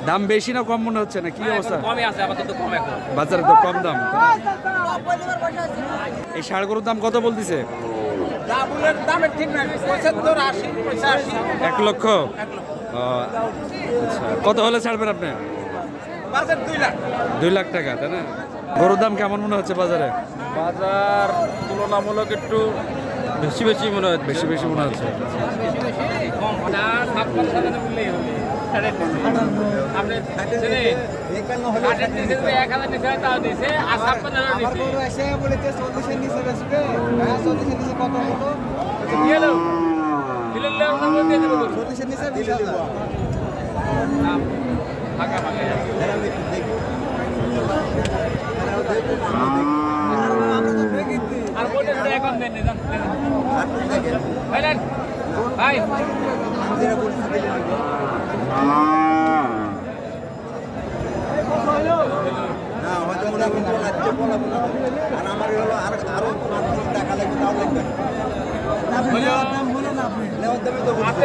দাম বেশি না কম মনে হচ্ছে না কি অবস্থা? কমই আছে আপাতত, কম এখন বাজারে তো কম দাম। এই ষাঁড় গরুর দাম কত বলতেছে? ঠিক না, 75, 80, 85। 1 লক্ষ। আচ্ছা, কত হলে ছাড়বেন আপনি? বাজার 2 লাখ। 2 লাখ টাকা, তাই না? গরুর দাম কেমন মনে হচ্ছে বাজারে? বাজার তুলনামূলক একটু বেশি বেশি মনে হচ্ছে। বেশি মনে হচ্ছে।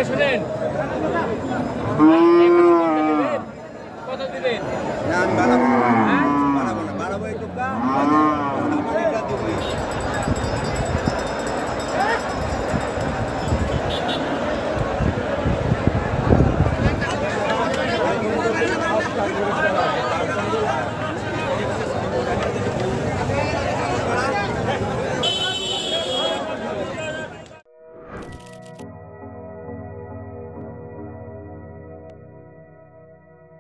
শুনেন কত দিবেন?